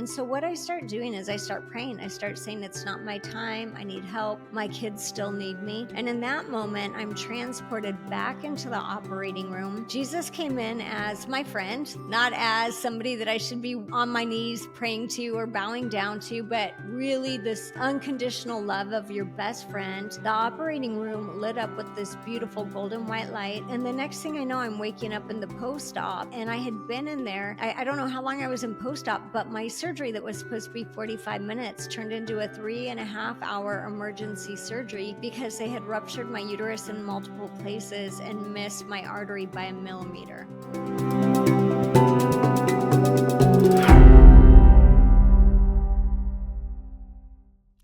And so what I start doing is I start praying. I start saying, it's not my time. I need help. My kids still need me. And in that moment, I'm transported back into the operating room. Jesus came in as my friend, not as somebody that I should be on my knees praying to or bowing down to, but really this unconditional love of your best friend. The operating room lit up with this beautiful golden white light. And the next thing I know, I'm waking up in the post-op, and I had been in there. I don't know how long I was in post-op, but my surgery that was supposed to be 45 minutes turned into a 3.5-hour emergency surgery because they had ruptured my uterus in multiple places and missed my artery by a millimeter.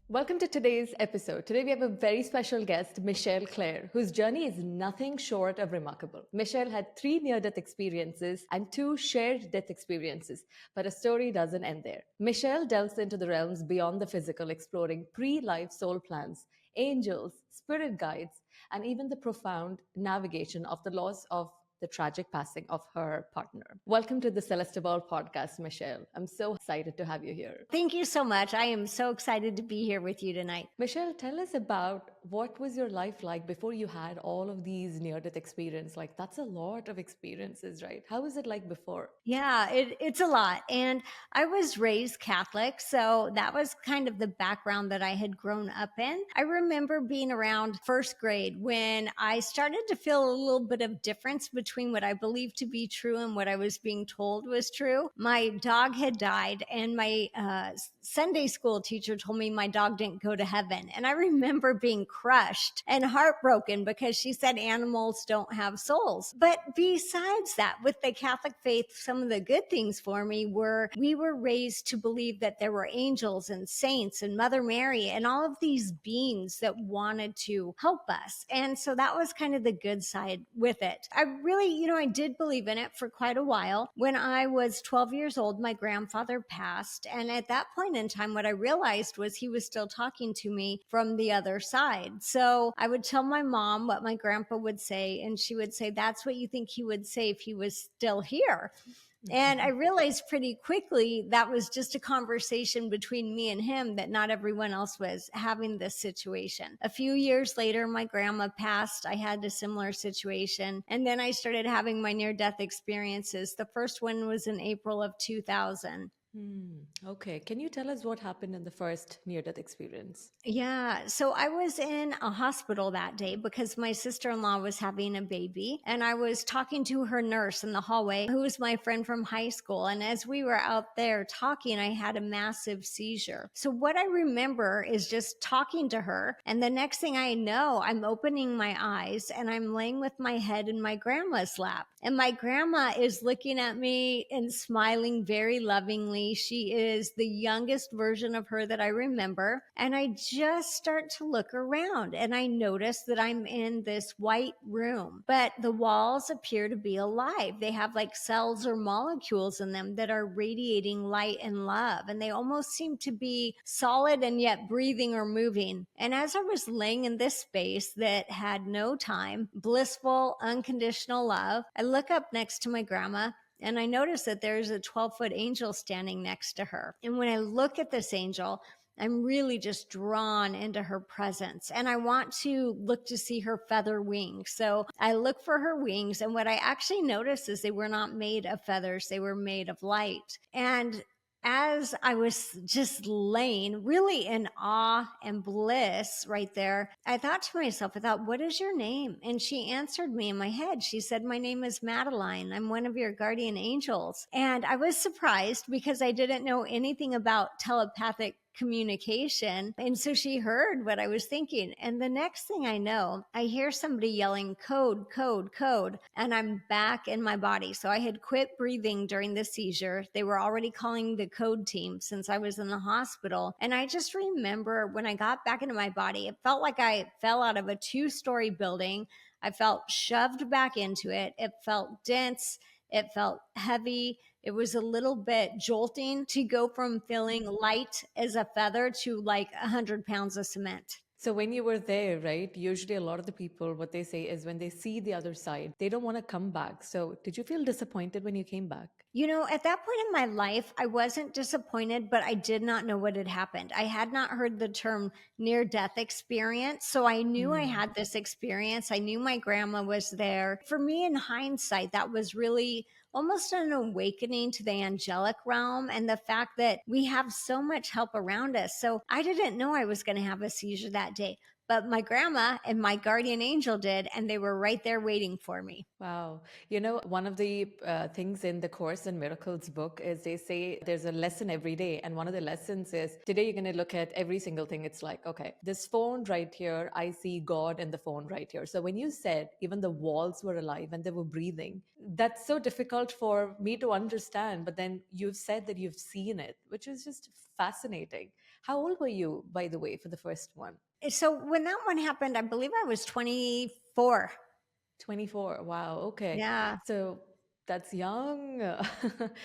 Welcome to today's episode. Today we have a very special guest, Clare, whose journey is nothing short of remarkable. Michelle had 3 near-death experiences and 2 shared death experiences, but a story doesn't end there. Michelle delves into the realms beyond the physical, exploring pre-life soul plans, angels, spirit guides, and even the profound navigation of the loss of the tragic passing of her partner. Welcome to the Celestial podcast, Michelle. I'm so excited to have you here. Thank you so much. I am so excited to be here with you tonight. Michelle, tell us about what was your life like before you had all of these near-death experiences. Like, that's a lot of experiences, right? How was it like before? Yeah, it's a lot. And I was raised Catholic, so that was kind of the background that I had grown up in. I remember being around first grade when I started to feel a little bit of difference between what I believed to be true and what I was being told was true. My dog had died, and my Sunday school teacher told me my dog didn't go to heaven. And I remember being crushed and heartbroken because she said animals don't have souls. But besides that, with the Catholic faith, some of the good things for me were we were raised to believe that there were angels and saints and Mother Mary and all of these beings that wanted to help us. And so that was kind of the good side with it. I really, I did believe in it for quite a while. When I was 12 years old, my grandfather passed. And at that point in time, what I realized was he was still talking to me from the other side. So I would tell my mom what my grandpa would say, and she would say, that's what you think he would say if he was still here. And I realized pretty quickly that was just a conversation between me and him, that not everyone else was having this situation. A few years later, my grandma passed. I had a similar situation. And then I started having my near-death experiences. The first one was in April of 2000. Okay. Can you tell us what happened in the first near-death experience? Yeah. So I was in a hospital that day because my sister-in-law was having a baby, and I was talking to her nurse in the hallway, who was my friend from high school. And as we were out there talking, I had a massive seizure. So what I remember is just talking to her. And the next thing I know, I'm opening my eyes and I'm laying with my head in my grandma's lap. And my grandma is looking at me and smiling very lovingly. She is the youngest version of her that I remember. And I just start to look around and I notice that I'm in this white room, but the walls appear to be alive. They have like cells or molecules in them that are radiating light and love. And they almost seem to be solid and yet breathing or moving. And as I was laying in this space that had no time, blissful, unconditional love, I look up next to my grandma and I notice that there's a 12-foot angel standing next to her. And when I look at this angel, I'm really just drawn into her presence, and I want to look to see her feather wings. So I look for her wings, and what I actually noticed is they were not made of feathers. They were made of light. And as I was just laying really in awe and bliss right there, I thought to myself, what is your name? And she answered me in my head. She said, my name is Madeline. I'm one of your guardian angels. And I was surprised because I didn't know anything about telepathic communication. And so she heard what I was thinking. And the next thing I know, I hear somebody yelling, code, code, code. And I'm back in my body. So I had quit breathing during the seizure. They were already calling the code team since I was in the hospital. And I just remember when I got back into my body, it felt like I fell out of a 2-story building. I felt shoved back into it. It felt dense. It felt heavy. It was a little bit jolting to go from feeling light as a feather to like 100 pounds of cement. So when you were there, right, usually a lot of the people, what they say is when they see the other side, they don't want to come back. So did you feel disappointed when you came back? At that point in my life, I wasn't disappointed, but I did not know what had happened. I had not heard the term near death experience. So I knew I Hmm. had this experience. I knew my grandma was there. For me, in hindsight, that was really almost an awakening to the angelic realm and the fact that we have so much help around us. So I didn't know I was going to have a seizure that day. But my grandma and my guardian angel did, and they were right there waiting for me. Wow. One of the things in the Course in Miracles book is they say there's a lesson every day. And one of the lessons is today you're going to look at every single thing. It's like, okay, this phone right here, I see God in the phone right here. So when you said even the walls were alive and they were breathing, that's so difficult for me to understand. But then you've said that you've seen it, which is just fascinating. How old were you, by the way, for the first one? So when that one happened, I believe I was 24. 24. Wow. Okay. Yeah. So that's young.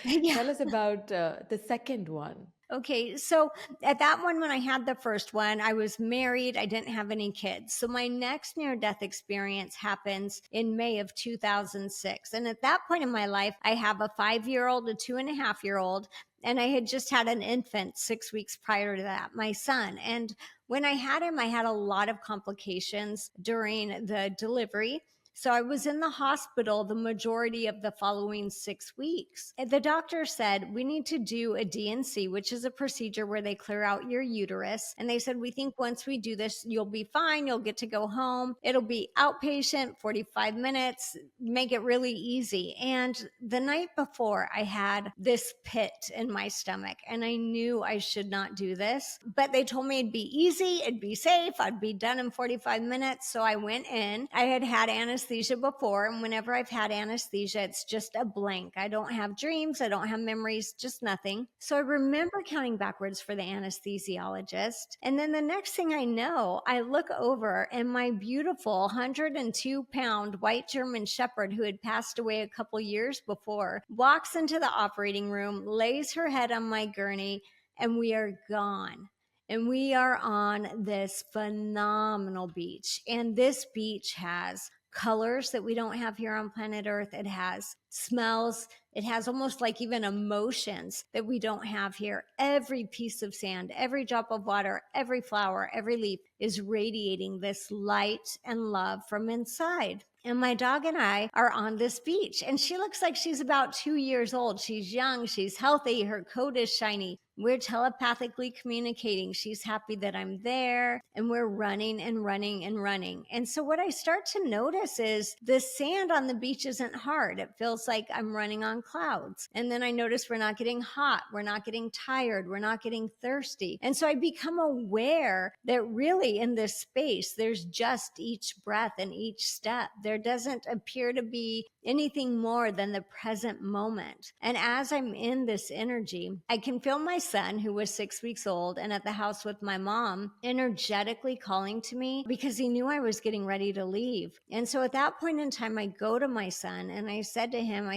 Yeah. Tell us about the second one. Okay. So at that one, when I had the first one, I was married. I didn't have any kids. So my next near death experience happens in May of 2006. And at that point in my life, I have a 5-year old, a 2.5-year old, and I had just had an infant 6 weeks prior to that, my son. And when I had him, I had a lot of complications during the delivery. So I was in the hospital the majority of the following 6 weeks. And the doctor said, we need to do a DNC, which is a procedure where they clear out your uterus. And they said, we think once we do this, you'll be fine. You'll get to go home. It'll be outpatient, 45 minutes, make it really easy. And the night before, I had this pit in my stomach and I knew I should not do this. But they told me it'd be easy, it'd be safe, I'd be done in 45 minutes. So I went in. I had had anesthesia before, and whenever I've had anesthesia, it's just a blank. I don't have dreams, I don't have memories, just nothing. So I remember counting backwards for the anesthesiologist. And then the next thing I know, I look over and my beautiful 102-pound white German Shepherd, who had passed away a couple years before, walks into the operating room, lays her head on my gurney, and we are gone. And we are on this phenomenal beach. And this beach has colors that we don't have here on planet Earth. It has smells. It has almost like even emotions that we don't have here. Every piece of sand, every drop of water, every flower, every leaf is radiating this light and love from inside. And my dog and I are on this beach, and she looks like she's about 2 years old. She's young, she's healthy, her coat is shiny. We're telepathically communicating. She's happy that I'm there, and we're running and running and running. And so what I start to notice is the sand on the beach isn't hard. It feels like I'm running on clouds. And then I notice we're not getting hot. We're not getting tired. We're not getting thirsty. And so I become aware that really in this space, there's just each breath and each step. There doesn't appear to be anything more than the present moment. And as I'm in this energy, I can feel my son, who was 6 weeks old and at the house with my mom, energetically calling to me because he knew I was getting ready to leave. And so at that point in time, I go to my son and I said to him,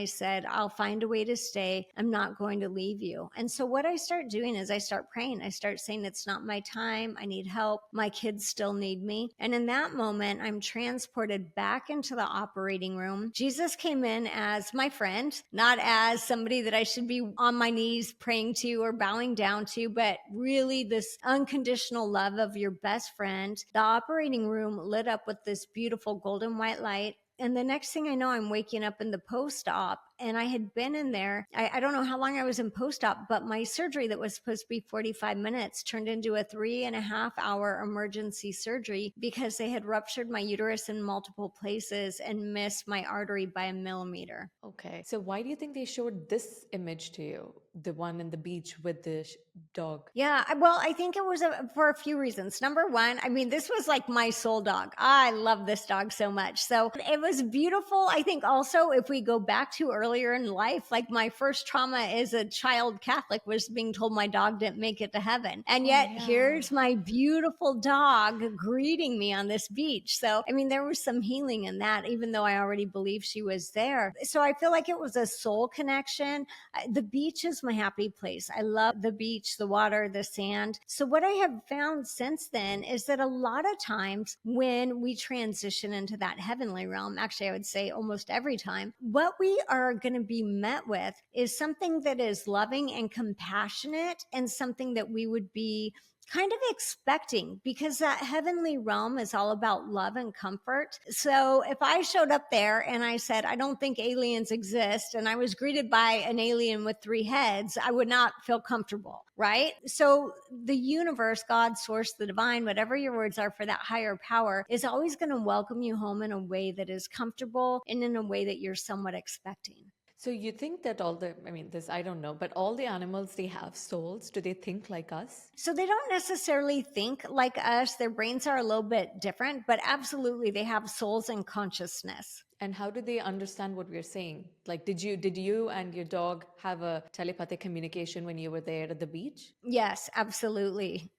I'll find a way to stay. I'm not going to leave you. And so what I start doing is I start praying. I start saying, it's not my time. I need help. My kids still need me. And in that moment, I'm transported back into the operating room. Jesus came in as my friend, not as somebody that I should be on my knees praying to or bowing down to, but really this unconditional love of your best friend. The operating room lit up with this beautiful golden white light. And the next thing I know, I'm waking up in the post-op, and I had been in there. I don't know how long I was in post-op, but my surgery that was supposed to be 45 minutes turned into a 3.5-hour emergency surgery because they had ruptured my uterus in multiple places and missed my artery by a millimeter. Okay. So why do you think they showed this image to you? The one in the beach with the dog? Yeah, well, I think it was for a few reasons. Number one, I mean, this was like my soul dog. I love this dog so much. So it was beautiful. I think also, if we go back to earlier in life. Like my first trauma as a child Catholic was being told my dog didn't make it to heaven. And Oh, yet yeah. here's my beautiful dog greeting me on this beach. So, I mean, there was some healing in that, even though I already believed she was there. So I feel like it was a soul connection. The beach is my happy place. I love the beach, the water, the sand. So what I have found since then is that a lot of times when we transition into that heavenly realm, actually, I would say almost every time, what we are going to be met with is something that is loving and compassionate, and something that we would be kind of expecting, because that heavenly realm is all about love and comfort. So if I showed up there and I said, I don't think aliens exist, and I was greeted by an alien with 3 heads, I would not feel comfortable, right? So the universe, God, source, the divine, whatever your words are for that higher power, is always going to welcome you home in a way that is comfortable and in a way that you're somewhat expecting. So you think that I mean, this, I don't know, but all the animals, they have souls. Do they think like us? So they don't necessarily think like us. Their brains are a little bit different, but absolutely they have souls and consciousness. And how do they understand what we're saying? Like, did you and your dog have a telepathic communication when you were there at the beach? Yes, absolutely.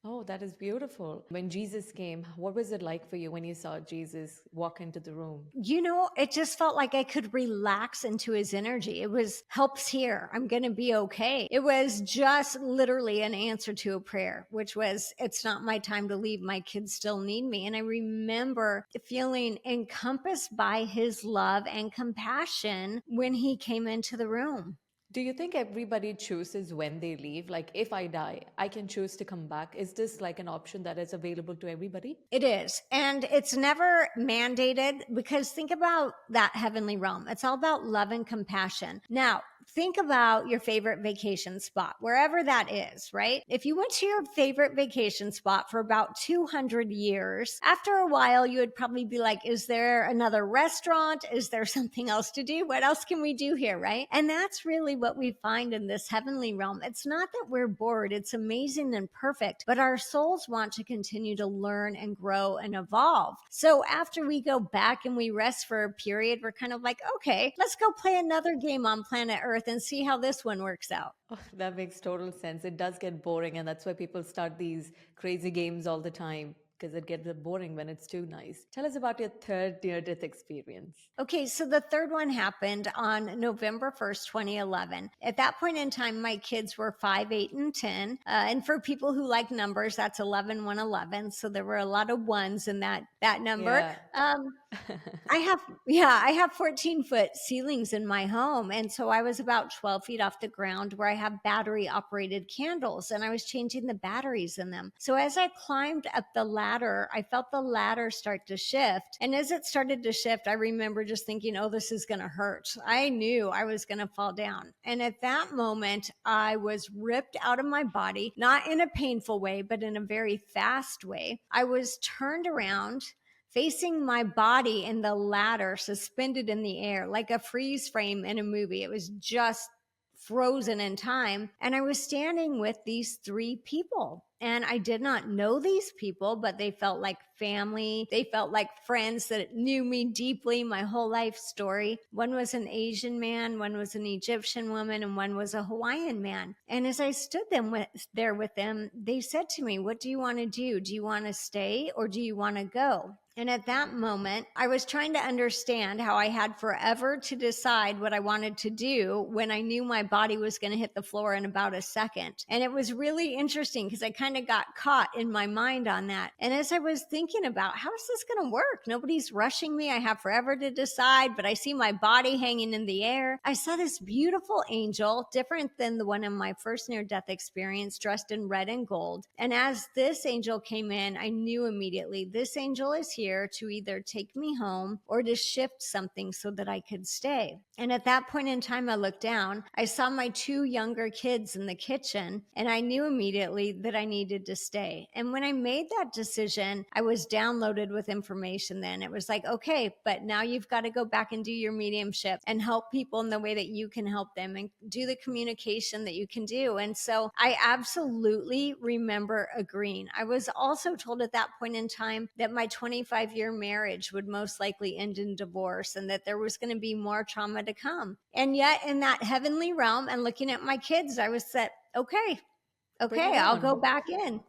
Oh, that is beautiful. When Jesus came, what was it like for you when you saw Jesus walk into the room? It just felt like I could relax into his energy. It was helps here. I'm going to be okay. It was just literally an answer to a prayer, which was, it's not my time to leave. My kids still need me. And I remember feeling encompassed by his love and compassion when he came into the room. Do you think everybody chooses when they leave? Like, if I die, I can choose to come back. Is this like an option that is available to everybody? It is. And it's never mandated, because think about that heavenly realm. It's all about love and compassion. Now, think about your favorite vacation spot, wherever that is, right? If you went to your favorite vacation spot for about 200 years, after a while, you would probably be like, is there another restaurant? Is there something else to do? What else can we do here, right? And that's really what we find in this heavenly realm. It's not that we're bored. It's amazing and perfect, but our souls want to continue to learn and grow and evolve. So after we go back and we rest for a period, we're kind of like, okay, let's go play another game on planet Earth and see how this one works out. Oh, that makes total sense. It does get boring, and that's why people start these crazy games all the time, because it gets boring when it's too nice. Tell us about your third near death experience. Okay, so the third one happened on November 1st, 2011. At that point in time, my kids were 5, 8, and 10. And for people who like numbers, that's 11, 111. So there were a lot of ones in that number. Yeah. I have 14-foot ceilings in my home. And so I was about 12 feet off the ground, where I have battery operated candles, and I was changing the batteries in them. So as I climbed up the ladder, I felt the ladder start to shift. And as it started to shift, I remember just thinking, oh, this is going to hurt. I knew I was going to fall down. And at that moment, I was ripped out of my body, not in a painful way, but in a very fast way. I was turned around, facing my body in the ladder, suspended in the air, like a freeze frame in a movie. It was just frozen in time. And I was standing with these 3 people. And I did not know these people, but they felt like family. They felt like friends that knew me deeply, my whole life story. One was an Asian man, one was an Egyptian woman, and one was a Hawaiian man. And as I stood there with them, they said to me, what do you want to do? Do you want to stay, or do you want to go? And at that moment, I was trying to understand how I had forever to decide what I wanted to do, when I knew my body was going to hit the floor in about a second. And it was really interesting, because I kind of got caught in my mind on that. And as I was thinking about, how is this going to work? Nobody's rushing me. I have forever to decide, but I see my body hanging in the air. I saw this beautiful angel, different than the one in my first near-death experience, dressed in red and gold. And as this angel came in, I knew immediately, this angel is here to either take me home or to shift something so that I could stay. And at that point in time, I looked down, I saw my 2 younger kids in the kitchen, and I knew immediately that I needed to stay. And when I made that decision, I was downloaded with information then. It was like, okay, but now you've got to go back and do your mediumship and help people in the way that you can help them, and do the communication that you can do. And so I absolutely remember agreeing. I was also told at that point in time that my 25 25-year marriage would most likely end in divorce and that there was going to be more trauma to come. And yet, in that heavenly realm and looking at my kids, I was set, okay, Bring it I'll go on. back in.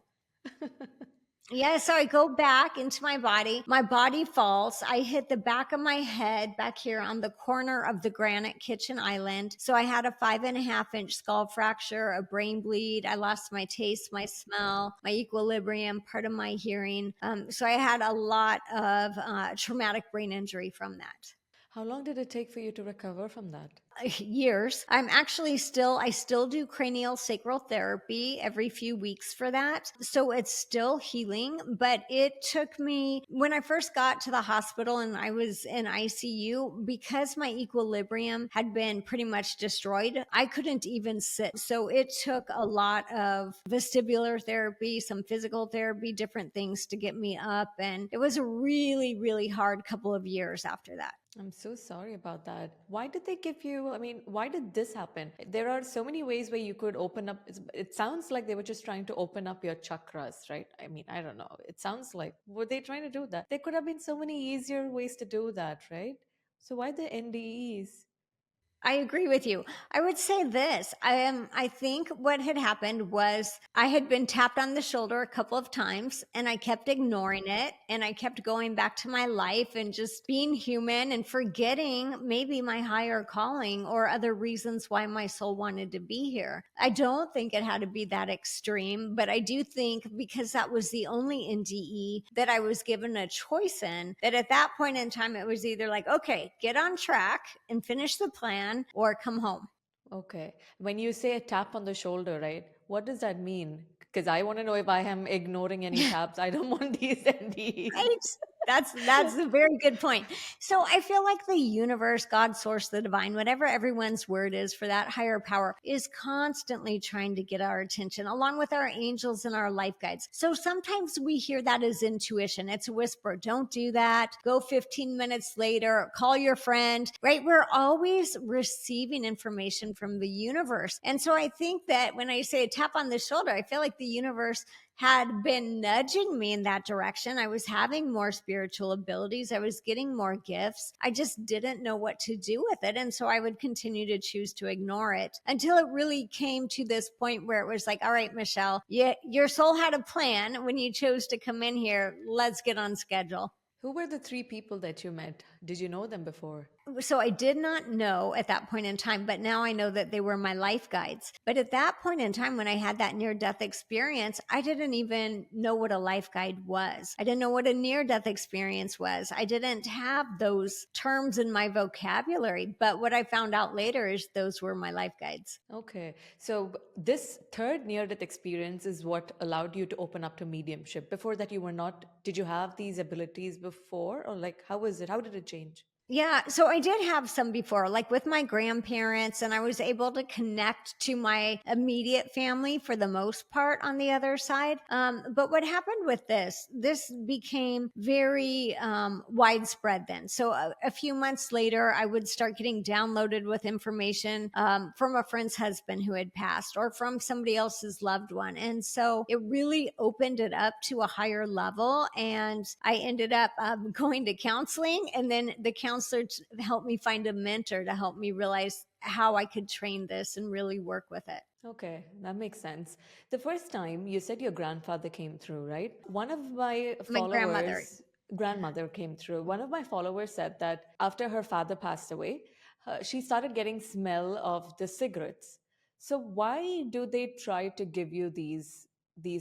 Yeah, so I go back into my body. My body falls. I hit the back of my head back here on the corner of the granite kitchen island. So I had a 5.5 inch skull fracture, a brain bleed. I lost my taste, my smell, my equilibrium, part of my hearing. So I had a lot of traumatic brain injury from that. How long did it take for you to recover from that? Years. I still do cranial sacral therapy every few weeks for that. So it's still healing, but it took me, when I first got to the hospital and I was in ICU, because my equilibrium had been pretty much destroyed, I couldn't even sit. So it took a lot of vestibular therapy, some physical therapy, different things to get me up. And it was a really, really hard couple of years after that. I'm so sorry about that. Why did they give you, I mean, why did this happen? There are so many ways where you could open up. It sounds like they were just trying to open up your chakras, right? I mean, I don't know. It sounds like, were they trying to do that? There could have been so many easier ways to do that, right? So why the NDEs? I agree with you. I would say this. I think what had happened was I had been tapped on the shoulder a couple of times and I kept ignoring it and I kept going back to my life and just being human and forgetting maybe my higher calling or other reasons why my soul wanted to be here. I don't think it had to be that extreme, but I do think because that was the only NDE that I was given a choice in, that at that point in time, it was either like, okay, get on track and finish the plan or come home. Okay. When you say a tap on the shoulder, right? What does that mean? Because I want to know if I am ignoring any taps. I don't want these NDEs. Right? That's a very good point. So I feel like the universe, God, source, the divine, whatever everyone's word is for that higher power, is constantly trying to get our attention, along with our angels and our life guides. So sometimes we hear that as intuition. It's a whisper. Don't do that. Go 15 minutes later. Call your friend. Right? We're always receiving information from the universe. And so I think that when I say a tap on the shoulder, I feel like the universe had been nudging me in that direction. I was having more spiritual abilities. I was getting more gifts. I just didn't know what to do with it. And so I would continue to choose to ignore it until it really came to this point where it was like, all right, Michelle, your soul had a plan when you chose to come in here. Let's get on schedule. Who were the three people that you met? Did you know them before? So I did not know at that point in time, but now I know that they were my life guides. But at that point in time, when I had that near death experience, I didn't even know what a life guide was. I didn't know what a near death experience was. I didn't have those terms in my vocabulary. But what I found out later is those were my life guides. Okay. So this third near death experience is what allowed you to open up to mediumship. Before that, you were not, did you have these abilities before? Or like, how was it? How did it change? Yeah, so I did have some before, like with my grandparents, and I was able to connect to my immediate family for the most part on the other side. But what happened with this became very widespread then. So a few months later, I would start getting downloaded with information from a friend's husband who had passed or from somebody else's loved one. And so it really opened it up to a higher level. And I ended up going to counseling, and then the counselor helped me find a mentor to help me realize how I could train this and really work with it. Okay, that makes sense. The first time you said your grandfather came through, right? One of my My grandmother. grandmother came through. One of my followers said that after her father passed away, she started getting smell of the cigarettes. So why do they try to give you these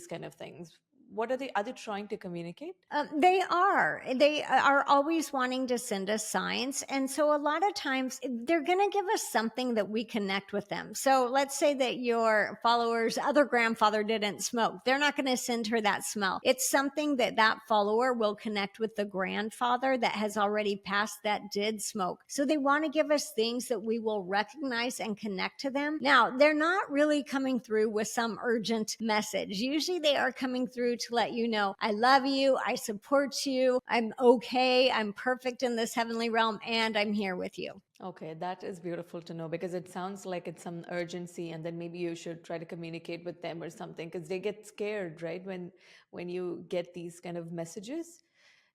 kind of things? What are they trying to communicate? They are. They are always wanting to send us signs. And so a lot of times they're going to give us something that we connect with them. So let's say that your follower's other grandfather didn't smoke. They're not going to send her that smell. It's something that that follower will connect with the grandfather that has already passed that did smoke. So they want to give us things that we will recognize and connect to them. Now, they're not really coming through with some urgent message. Usually they are coming through to let you know, I love you, I support you, I'm okay, I'm perfect in this heavenly realm, and I'm here with you. Okay, that is beautiful to know because it sounds like it's some urgency, and then maybe you should try to communicate with them or something because they get scared, right? When you get these kind of messages.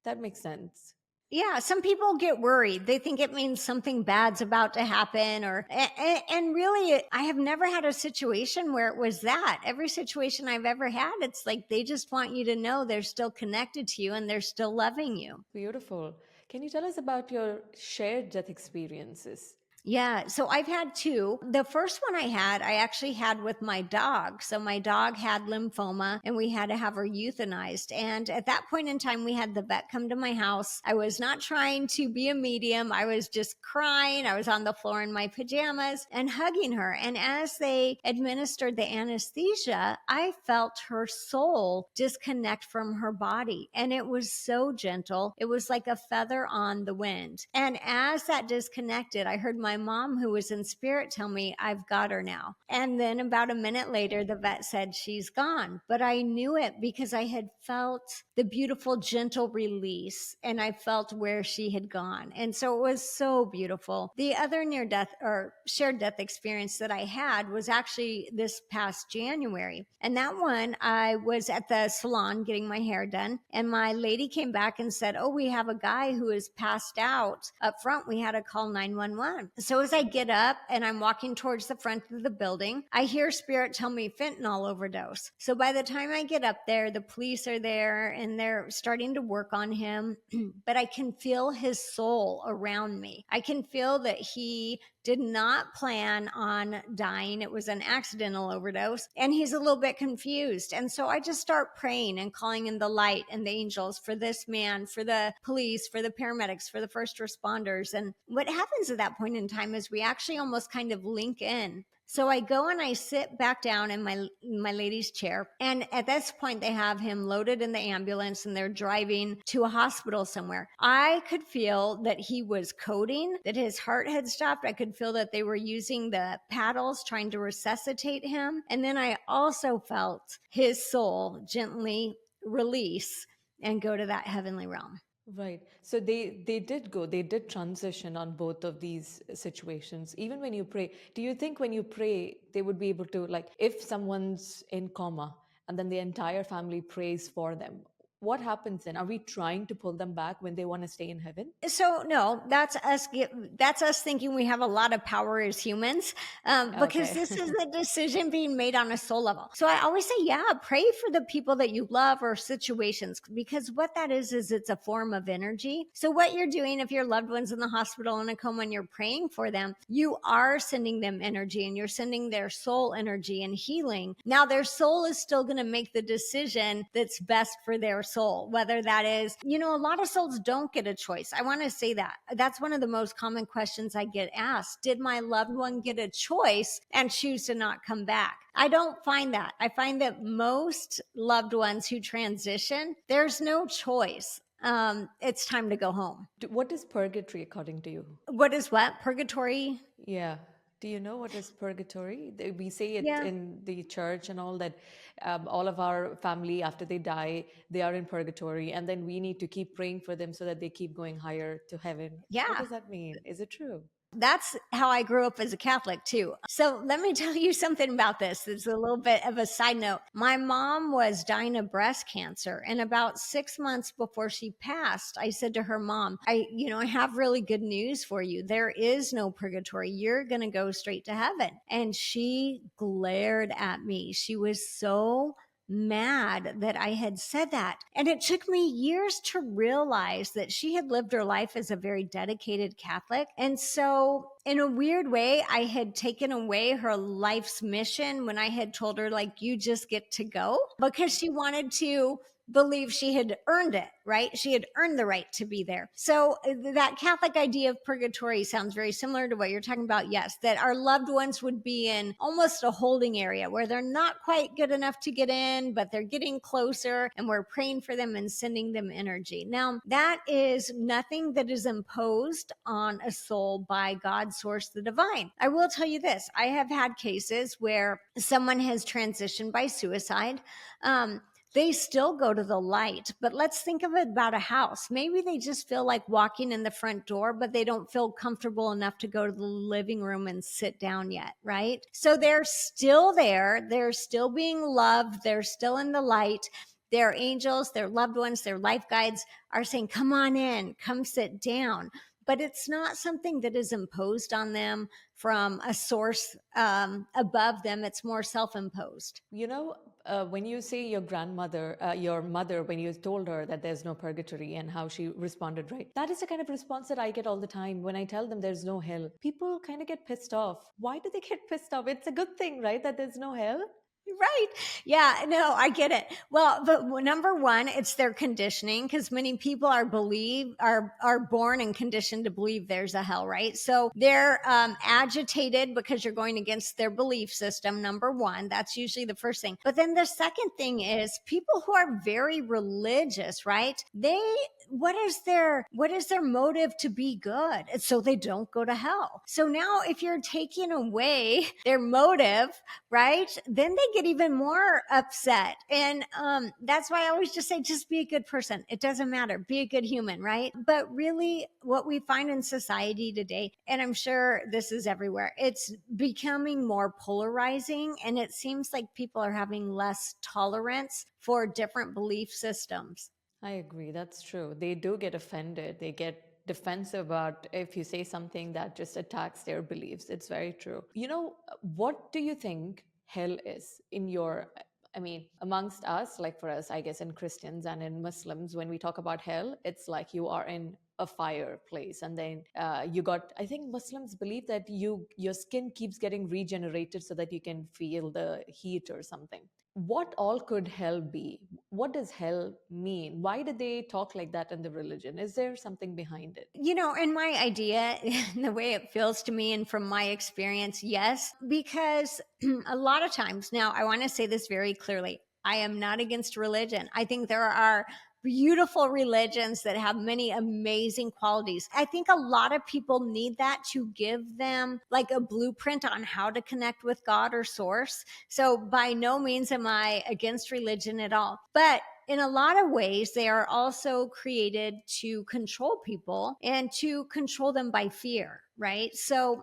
That makes sense. Yeah, some people get worried. They think it means something bad's about to happen, and really, I have never had a situation where it was that. Every situation I've ever had, it's like they just want you to know they're still connected to you and they're still loving you. Beautiful. Can you tell us about your shared death experiences? Yeah, so I've had two. The first one I actually had with my dog. So my dog had lymphoma and we had to have her euthanized. And at that point in time, we had the vet come to my house. I was not trying to be a medium. I was just crying. I was on the floor in my pajamas and hugging her. And as they administered the anesthesia, I felt her soul disconnect from her body. And it was so gentle. It was like a feather on the wind. And as that disconnected, I heard my mom, who was in spirit, tell me, I've got her now. And then about a minute later, the vet said, she's gone. But I knew it because I had felt the beautiful, gentle release and I felt where she had gone. And so it was so beautiful. The other near death or shared death experience that I had was actually this past January. And that one, I was at the salon getting my hair done. And my lady came back and said, oh, we have a guy who is passed out up front. We had to call 911. So as I get up and I'm walking towards the front of the building, I hear spirit tell me fentanyl overdose. So by the time I get up there, the police are there and they're starting to work on him, but I can feel his soul around me. I can feel that he did not plan on dying. It was an accidental overdose. And he's a little bit confused. And so I just start praying and calling in the light and the angels for this man, for the police, for the paramedics, for the first responders. And what happens at that point in time is we actually almost kind of link in. So I go and I sit back down in my lady's chair. And at this point, they have him loaded in the ambulance and they're driving to a hospital somewhere. I could feel that he was coding, that his heart had stopped. I could feel that they were using the paddles trying to resuscitate him. And then I also felt his soul gently release and go to that heavenly realm. Right. So they did transition on both of these situations. Even when you pray, do you think when you pray they would be able to, like, if someone's in coma and then the entire family prays for them, what happens then? Are we trying to pull them back when they want to stay in heaven? So no, that's us thinking we have a lot of power as humans, because Okay. this is a decision being made on a soul level. So I always say, yeah, pray for the people that you love or situations, because what that is it's a form of energy. So what you're doing, if your loved one's in the hospital in a coma and you're praying for them, you are sending them energy and you're sending their soul energy and healing. Now their soul is still going to make the decision that's best for their soul, whether that is, a lot of souls don't get a choice. I want to say that. That's one of the most common questions I get asked. Did my loved one get a choice and choose to not come back? I don't find that. I find that most loved ones who transition, there's no choice. It's time to go home. What is purgatory according to you? What is what? Purgatory? Yeah. Do you know what is purgatory? We say it Yeah. in the church and all that, all of our family, after they die, they are in purgatory. And then we need to keep praying for them so that they keep going higher to heaven. What Yeah. does that mean? Is it true? That's how I grew up as a Catholic too. So let me tell you something about this. It's a little bit of a side note. My mom was dying of breast cancer, and about 6 months before she passed, I said to her, Mom, I have really good news for you. There is no purgatory. You're going to go straight to heaven. And she glared at me. She was so mad that I had said that. And it took me years to realize that she had lived her life as a very dedicated Catholic. And so, in a weird way, I had taken away her life's mission when I had told her, like, you just get to go, because she wanted to believe she had earned it, right? She had earned the right to be there. So that Catholic idea of purgatory sounds very similar to what you're talking about. Yes, that our loved ones would be in almost a holding area where they're not quite good enough to get in, but they're getting closer, and we're praying for them and sending them energy. Now, that is nothing that is imposed on a soul by God, source, the divine. I will tell you this. I have had cases where someone has transitioned by suicide. They still go to the light. But let's think of it about a house. Maybe they just feel like walking in the front door, but they don't feel comfortable enough to go to the living room and sit down yet, right? So they're still there. They're still being loved. They're still in the light. their angels, their loved ones, their life guides are saying, come on in, come sit down. But it's not something that is imposed on them from a source above them. It's more self-imposed. When you say your grandmother, your mother, when you told her that there's no purgatory and how she responded, right? That is the kind of response that I get all the time when I tell them there's no hell. People kind of get pissed off. Why do they get pissed off? It's a good thing, right? That there's no hell. Right. Yeah, no, I get it. Well, but number one, it's their conditioning, because many people are born and conditioned to believe there's a hell, right? So they're agitated because you're going against their belief system. Number one, that's usually the first thing. But then the second thing is people who are very religious, right? What is their motive to be good? It's so they don't go to hell. So now if you're taking away their motive, right, then they get even more upset. And that's why I always just say, just be a good person. It doesn't matter. Be a good human, right? But really what we find in society today, and I'm sure this is everywhere, it's becoming more polarizing, and it seems like people are having less tolerance for different belief systems. I agree. That's true. They do get offended. They get defensive about if you say something that just attacks their beliefs. It's very true. What do you think hell is in your, I mean, amongst us, like for us, I guess, in Christians and in Muslims, when we talk about hell, it's like you are in a fireplace, and then I think Muslims believe that your skin keeps getting regenerated so that you can feel the heat or something. What all could hell be? What does hell mean? Why did they talk like that in the religion? Is there something behind it? In my idea, the way it feels to me and from my experience, yes, because a lot of times, now I want to say this very clearly, I am not against religion. I think there are beautiful religions that have many amazing qualities. I think a lot of people need that to give them like a blueprint on how to connect with God or source. So by no means am I against religion at all. But in a lot of ways, they are also created to control people and to control them by fear, right? So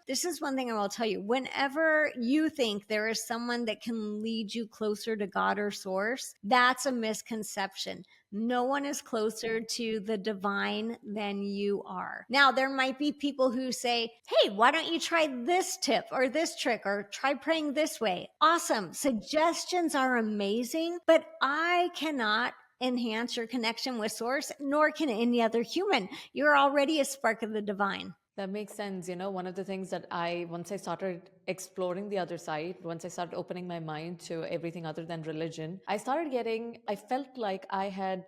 this is one thing I will tell you, whenever you think there is someone that can lead you closer to God or source, that's a misconception. No one is closer to the divine than you are. Now, there might be people who say, hey, why don't you try this tip or this trick or try praying this way? Awesome. Suggestions are amazing, but I cannot enhance your connection with source, nor can any other human. You're already a spark of the divine. That makes sense. One of the things that once I started exploring the other side, once I started opening my mind to everything other than religion, I felt like I had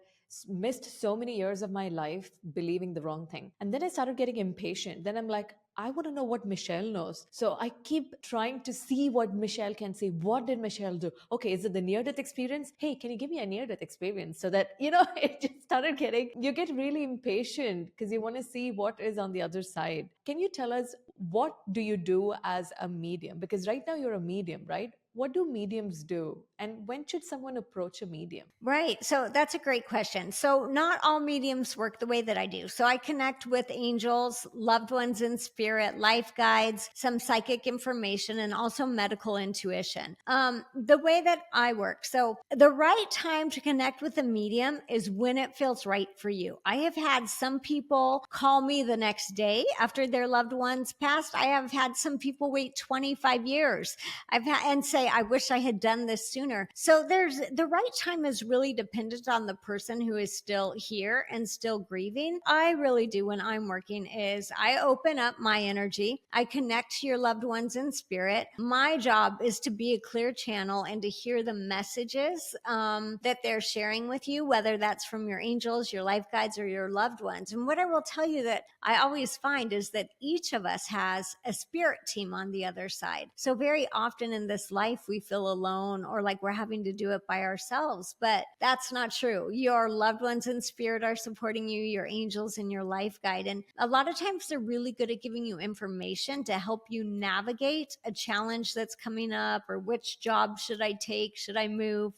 missed so many years of my life believing the wrong thing. And then I started getting impatient. Then I'm like, I want to know what Michelle knows. So I keep trying to see what Michelle can say. What did Michelle do? Okay, is it the near death experience? Hey, can you give me a near death experience? So that, it just started you get really impatient because you want to see what is on the other side. Can you tell us, what do you do as a medium? Because right now you're a medium, right? What do mediums do? And when should someone approach a medium? Right. So that's a great question. So not all mediums work the way that I do. So I connect with angels, loved ones in spirit, life guides, some psychic information, and also medical intuition. The way that I work. So the right time to connect with a medium is when it feels right for you. I have had some people call me the next day after their loved ones passed. I have had some people wait 25 years. And say, I wish I had done this sooner. So the right time is really dependent on the person who is still here and still grieving. I really do, when I'm working, is I open up my energy. I connect to your loved ones in spirit. My job is to be a clear channel and to hear the messages that they're sharing with you, whether that's from your angels, your life guides, or your loved ones. And what I will tell you that I always find is that each of us has a spirit team on the other side. So very often in this life, we feel alone or like we're having to do it by ourselves, but that's not true. Your loved ones in spirit are supporting you, your angels and your life guide. And a lot of times they're really good at giving you information to help you navigate a challenge that's coming up, or which job should I take? Should I move?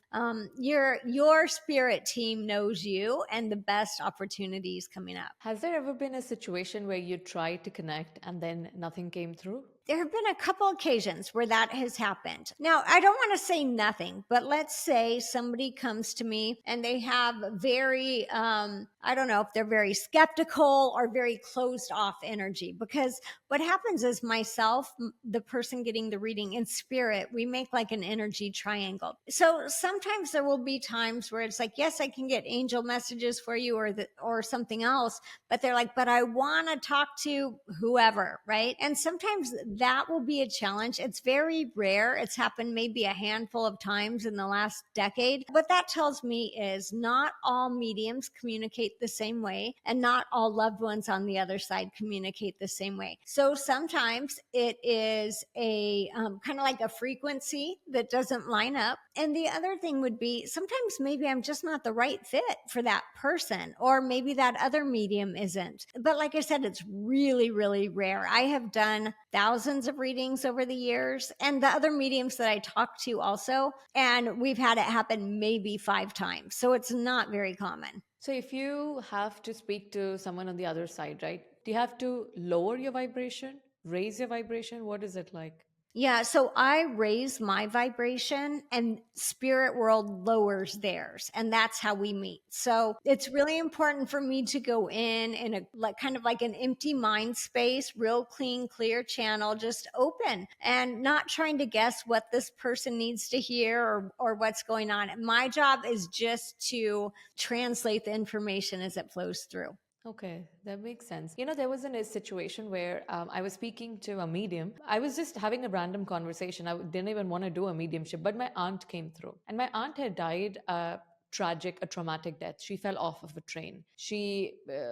Your spirit team knows you and the best opportunities coming up. Has there ever been a situation where you tried to connect and then nothing came through? There have been a couple occasions where that has happened. Now, I don't want to say nothing, but let's say somebody comes to me and they have very, I don't know if they're very skeptical or very closed off energy. Because what happens is myself, the person getting the reading, in spirit, we make like an energy triangle. So sometimes there will be times where it's like, yes, I can get angel messages for you or something else, but they're like, but I want to talk to whoever, right? And sometimes that will be a challenge. It's very rare. It's happened maybe a handful of times in the last decade. What that tells me is not all mediums communicate the same way, and not all loved ones on the other side communicate the same way. So sometimes it is a kind of like a frequency that doesn't line up. And the other thing would be sometimes maybe I'm just not the right fit for that person, or maybe that other medium isn't. But like I said, it's really, really rare. I have done thousands of readings over the years, and the other mediums that I talk to also, and we've had it happen maybe 5 times. So it's not very common. So if you have to speak to someone on the other side, right? Do you have to lower your vibration, raise your vibration? What is it like? Yeah, so I raise my vibration and spirit world lowers theirs, and that's how we meet. So it's really important for me to go in a like kind of like an empty mind space, real clean, clear channel, just open and not trying to guess what this person needs to hear or what's going on. My job is just to translate the information as it flows through. Okay, that makes sense. There was a situation where I was speaking to a medium. I was just having a random conversation. I didn't even want to do a mediumship, but my aunt came through. And my aunt had died a traumatic death. She fell off of a train.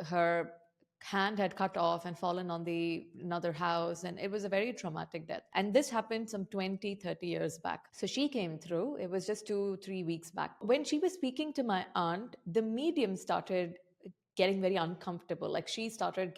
Her hand had cut off and fallen on another house, and it was a very traumatic death. And this happened some 20-30 years back. So she came through. It was just 2-3 weeks back. When she was speaking to my aunt, the medium started getting very uncomfortable. Like she started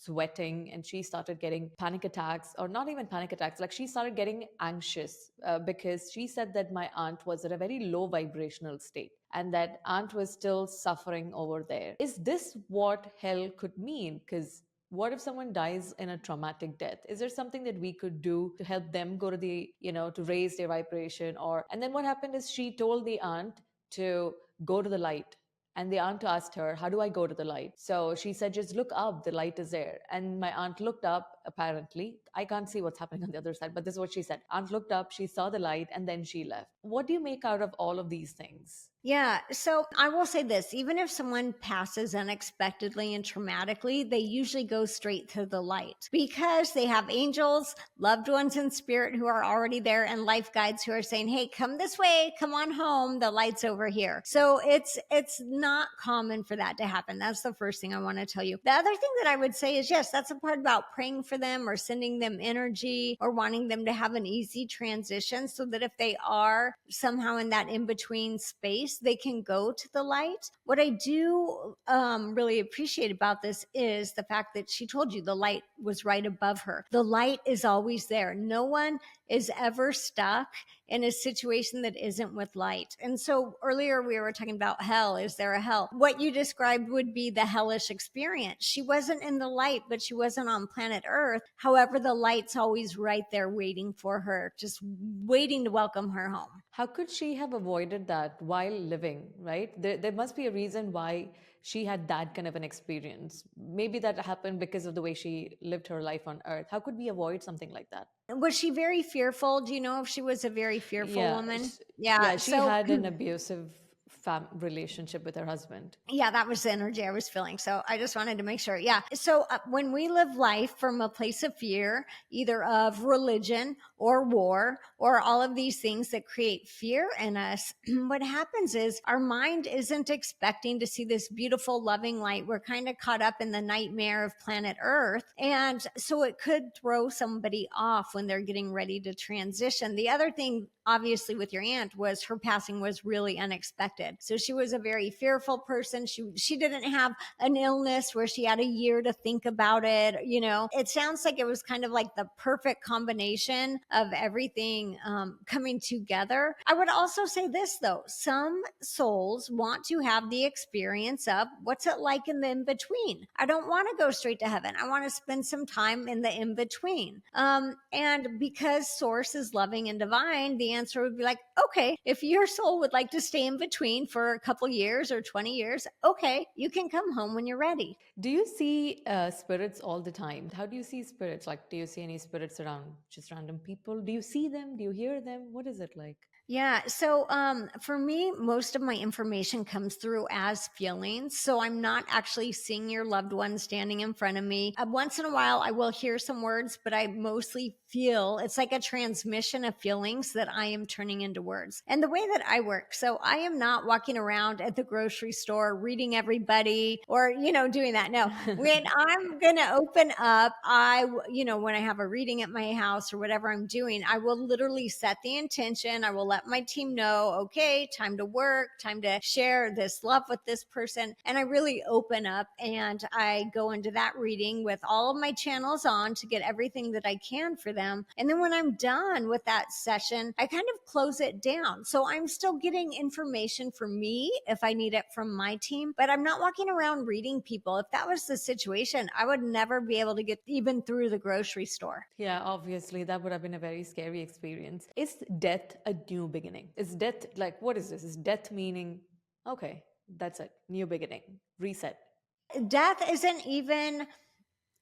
sweating, and she started getting panic attacks, or not even panic attacks. Like she started getting anxious because she said that my aunt was at a very low vibrational state, and that aunt was still suffering over there. Is this what hell could mean? Because what if someone dies in a traumatic death? Is there something that we could do to help them go to to raise their vibration? And then what happened is she told the aunt to go to the light. And the aunt asked her, how do I go to the light? So she said, just look up, the light is there. And my aunt looked up, apparently. I can't see what's happening on the other side, but this is what she said. Aunt looked up, she saw the light, and then she left. What do you make out of all of these things? Yeah. So I will say this, even if someone passes unexpectedly and traumatically, they usually go straight to the light because they have angels, loved ones in spirit who are already there, and life guides who are saying, hey, come this way, come on home. The light's over here. So it's not common for that to happen. That's the first thing I want to tell you. The other thing that I would say is, yes, that's a part about praying for them or sending them energy or wanting them to have an easy transition so that if they are somehow in that in-between space, they can go to the light. What I do really appreciate about this is the fact that she told you the light was right above her. The light is always there. No one is ever stuck in a situation that isn't with light. And so earlier we were talking about hell. Is there a hell? What you described would be the hellish experience. She wasn't in the light, but she wasn't on planet Earth. However, the light's always right there waiting for her, just waiting to welcome her home. How could she have avoided that while living, right? There must be a reason why she had that kind of an experience. Maybe that happened because of the way she lived her life on Earth. How could we avoid something like that? Was she very fearful? Do you know if she was a very fearful woman? Yeah, she had an abusive relationship with her husband. Yeah, that was the energy I was feeling. So I just wanted to make sure. Yeah. So when we live life from a place of fear, either of religion or war or all of these things that create fear in us, what happens is our mind isn't expecting to see this beautiful, loving light. We're kind of caught up in the nightmare of planet Earth. And so it could throw somebody off when they're getting ready to transition. The other thing obviously with your aunt, was her passing was really unexpected. So she was a very fearful person. She didn't have an illness where she had a year to think about it. It sounds like it was kind of like the perfect combination of everything coming together. I would also say this though, some souls want to have the experience of what's it like in the in between. I don't want to go straight to heaven. I want to spend some time in the in between. And because source is loving and divine, the answer would be like, okay, if your soul would like to stay in between for a couple years or 20 years, okay, you can come home when you're ready. Do you see spirits all the time? How do you see spirits? Like, do you see any spirits around just random people? Do you see them? Do you hear them? What is it like? Yeah. So for me, most of my information comes through as feelings. So I'm not actually seeing your loved one standing in front of me. Once in a while, I will hear some words, but I mostly feel it's like a transmission of feelings that I am turning into words. And the way that I work, so I am not walking around at the grocery store reading everybody or, doing that. No, when I'm going to open up, when I have a reading at my house or whatever I'm doing, I will literally set the intention. I will let my team know, okay, time to work, time to share this love with this person. And I really open up and I go into that reading with all of my channels on to get everything that I can for them. And then when I'm done with that session, I kind of close it down. So I'm still getting information for me if I need it from my team, but I'm not walking around reading people. If that was the situation, I would never be able to get even through the grocery store. Yeah, obviously, that would have been a very scary experience. Is death a new beginning? Is death like, what is this? Is death meaning, okay, that's it, new beginning, reset? Death isn't even,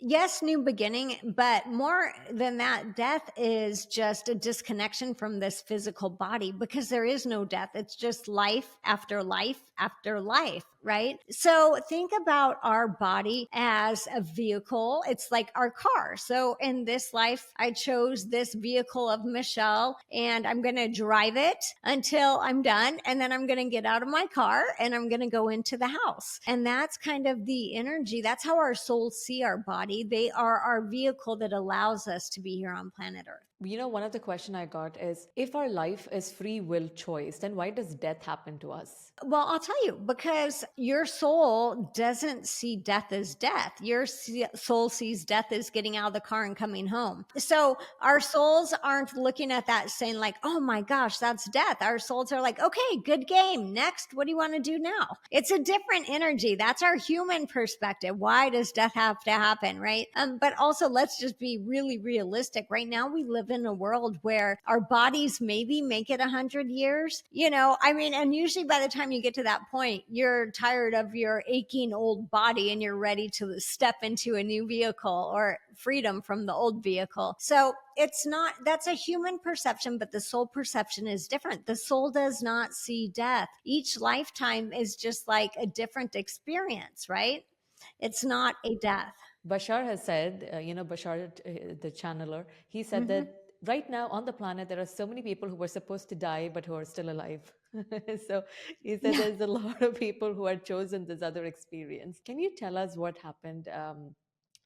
yes, new beginning, but more than that, death is just a disconnection from this physical body because there is no death. It's just life after life after life, right? So think about our body as a vehicle. It's like our car. So in this life, I chose this vehicle of Michelle and I'm going to drive it until I'm done. And then I'm going to get out of my car and I'm going to go into the house. And that's kind of the energy. That's how our souls see our body. They are our vehicle that allows us to be here on planet Earth. One of the question I got is, if our life is free will choice, then why does death happen to us? Well, I'll tell you, because your soul doesn't see death as death. Your soul sees death as getting out of the car and coming home. So our souls aren't looking at that saying like, oh my gosh, that's death. Our souls are like, okay, good game. Next, what do you want to do now? It's a different energy. That's our human perspective. Why does death have to happen, right? But also, let's just be really realistic. Right now, we live in a world where our bodies maybe make it 100 years. And usually by the time you get to that point, you're tired of your aching old body and you're ready to step into a new vehicle or freedom from the old vehicle. So that's a human perception, but the soul perception is different. The soul does not see death. Each lifetime is just like a different experience, right? It's not a death. Bashar has said, Bashar, the channeler, he said that right now on the planet, there are so many people who were supposed to die, but who are still alive. So he said there's a lot of people who are chosen this other experience. Can you tell us what happened?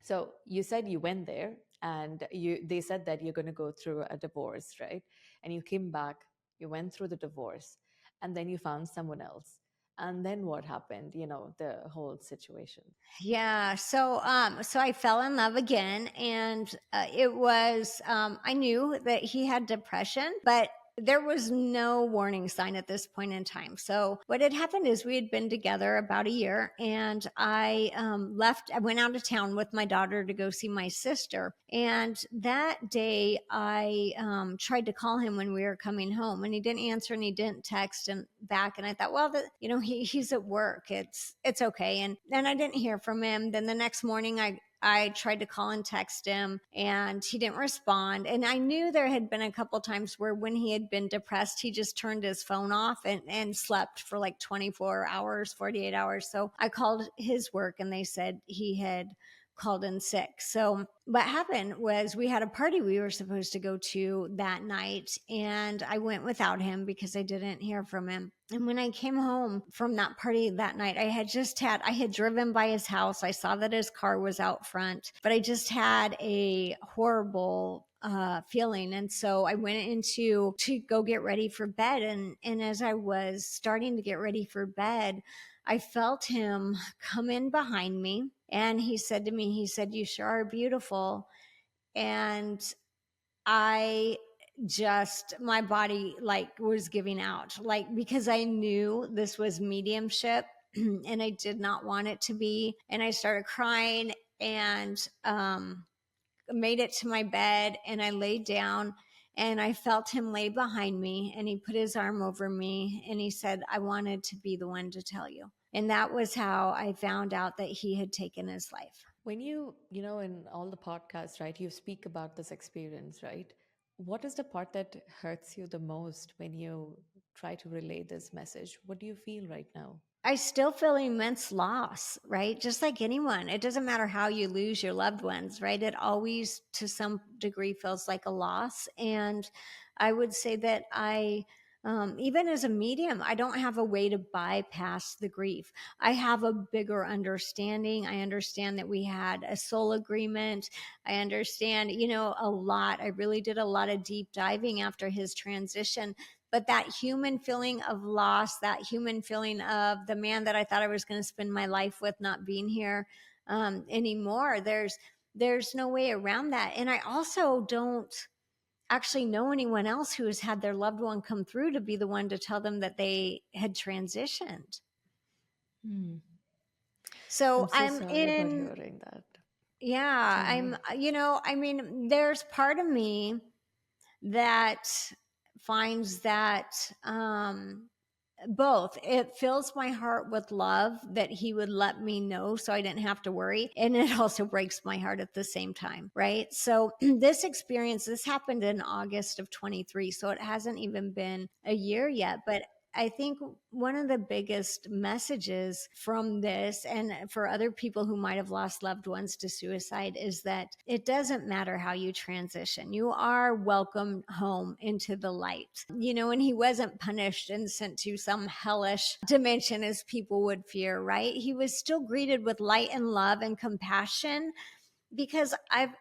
So you said you went there and they said that you're going to go through a divorce, right? And you came back, you went through the divorce, and then you found someone else. And then what happened? The whole situation. Yeah. So I fell in love again, and it was I knew that he had depression, but there was no warning sign at this point in time. So what had happened is we had been together about a year, and I left. I went out of town with my daughter to go see my sister. And that day, I tried to call him when we were coming home, and he didn't answer, and he didn't text and back. And I thought, well, he's at work. It's okay. And then I didn't hear from him. Then the next morning, I tried to call and text him and he didn't respond. And I knew there had been a couple times where when he had been depressed, he just turned his phone off and slept for like 24 hours, 48 hours. So I called his work and they said he had called in sick. So what happened was we had a party we were supposed to go to that night, and I went without him because I didn't hear from him. And when I came home from that party that night, I had driven by his house. I saw that his car was out front, but I just had a horrible feeling. And so I went into to go get ready for bed. And as I was starting to get ready for bed, I felt him come in behind me. And he said to me, he said, "You sure are beautiful." And I just, my body like was giving out, like, because I knew this was mediumship and I did not want it to be. And I started crying and made it to my bed, and I laid down and I felt him lay behind me, and he put his arm over me and he said, "I wanted to be the one to tell you." And that was how I found out that he had taken his life. When in all the podcasts, right, you speak about this experience, right? What is the part that hurts you the most when you try to relay this message? What do you feel right now? I still feel immense loss, right? Just like anyone. It doesn't matter how you lose your loved ones, right? It always, to some degree, feels like a loss. And I would say that even as a medium, I don't have a way to bypass the grief. I have a bigger understanding. I understand that we had a soul agreement. I understand, a lot. I really did a lot of deep diving after his transition. But that human feeling of loss, that human feeling of the man that I thought I was going to spend my life with not being here anymore, there's no way around that. And I also don't actually know anyone else who has had their loved one come through to be the one to tell them that they had transitioned. Hmm. So I'm so I'm sorry about in, hearing that. yeah, Tell me. there's part of me that finds that both, it fills my heart with love that he would let me know so I didn't have to worry, and it also breaks my heart at the same time, right? So this happened in August of 23, so it hasn't even been a year yet. But I think one of the biggest messages from this, and for other people who might have lost loved ones to suicide, is that it doesn't matter how you transition. You are welcomed home into the light. And he wasn't punished and sent to some hellish dimension as people would fear, right? He was still greeted with light and love and compassion, because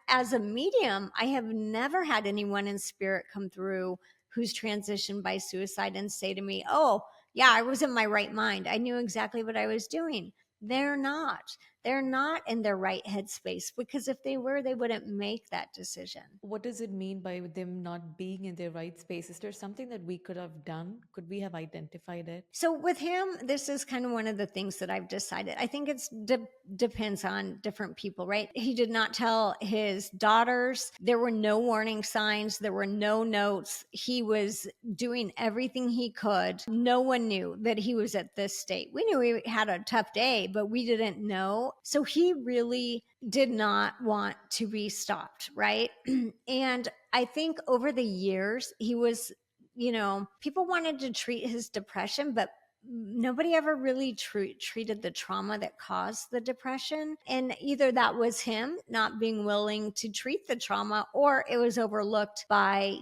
as a medium, I have never had anyone in spirit come through who's transitioned by suicide and say to me, "Oh, yeah, I was in my right mind. I knew exactly what I was doing." They're not. They're not in their right headspace, because if they were, they wouldn't make that decision. What does it mean by them not being in their right space? Is there something that we could have done? Could we have identified it? So with him, this is kind of one of the things that I've decided. I think it's depends on different people, right? He did not tell his daughters. There were no warning signs. There were no notes. He was doing everything he could. No one knew that he was at this state. We knew he had a tough day, but we didn't know. So he really did not want to be stopped, right? And I think over the years, he was, people wanted to treat his depression, but nobody ever really treated the trauma that caused the depression. And either that was him not being willing to treat the trauma, or it was overlooked by,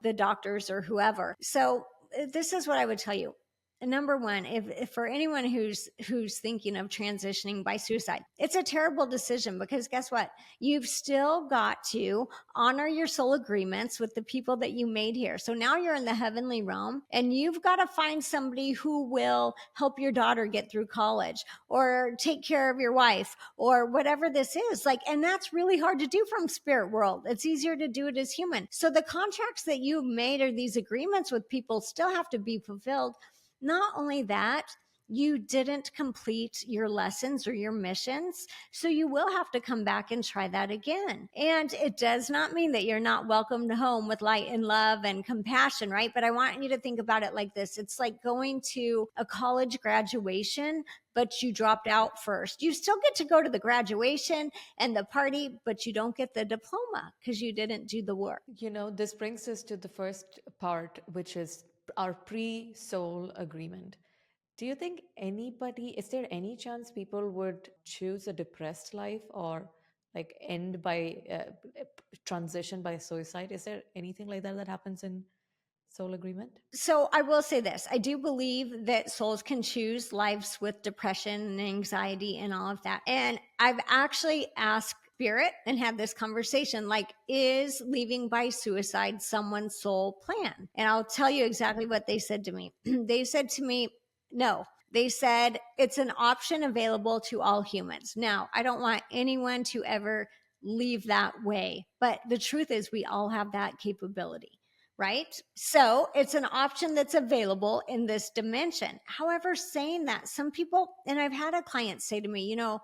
the doctors or whoever. So this is what I would tell you. Number one, if for anyone who's thinking of transitioning by suicide, it's a terrible decision, because guess what? You've still got to honor your soul agreements with the people that you made here. So now you're in the heavenly realm, and you've got to find somebody who will help your daughter get through college, or take care of your wife, or whatever this is. Like, and that's really hard to do from spirit world. It's easier to do it as human. So the contracts that you've made, or these agreements with people, still have to be fulfilled. Not only that, you didn't complete your lessons or your missions, so you will have to come back and try that again. And it does not mean that you're not welcomed home with light and love and compassion, right? But I want you to think about it like this. It's like going to a college graduation, but you dropped out first. You still get to go to the graduation and the party, but you don't get the diploma because you didn't do the work. This brings us to the first part, which is our pre soul agreement. Do you think is there any chance people would choose a depressed life, or like end by transition by suicide? Is there anything like that that happens in soul agreement? So I will say this. I do believe that souls can choose lives with depression and anxiety and all of that. And I've actually asked spirit and had this conversation, like, is leaving by suicide someone's soul plan? And I'll tell you exactly what they said to me. They said to me, no. They said it's an option available to all humans. Now, I don't want anyone to ever leave that way, but the truth is we all have that capability, right? So it's an option that's available in this dimension. However, saying that, some people, and I've had a client say to me, I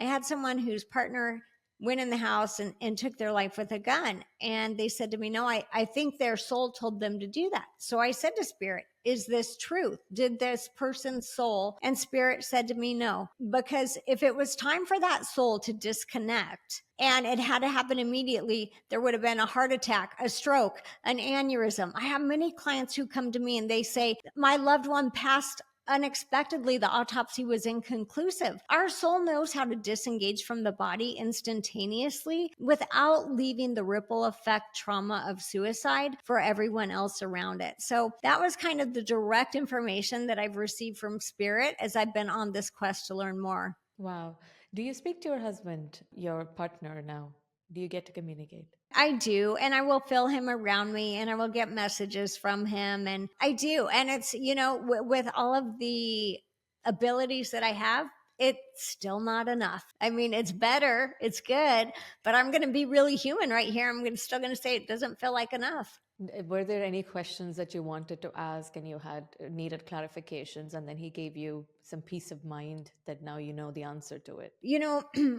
had someone whose partner went in the house and took their life with a gun. And they said to me, no, I think their soul told them to do that. So I said to spirit, is this truth? Did this person's soul? And spirit said to me, no, because if it was time for that soul to disconnect and it had to happen immediately, there would have been a heart attack, a stroke, an aneurysm. I have many clients who come to me and they say, my loved one passed unexpectedly, the autopsy was inconclusive. Our soul knows how to disengage from the body instantaneously without leaving the ripple effect trauma of suicide for everyone else around it. So that was kind of the direct information that I've received from spirit as I've been on this quest to learn more. Wow. Do you speak to your husband, your partner now? Do you get to communicate? I do. And I will feel him around me and I will get messages from him. And I do. And it's, with all of the abilities that I have, it's still not enough. I mean, it's better, it's good, but I'm going to be really human right here. Still going to say it doesn't feel like enough. Were there any questions that you wanted to ask and you had needed clarifications, and then he gave you some peace of mind that now you know the answer to it?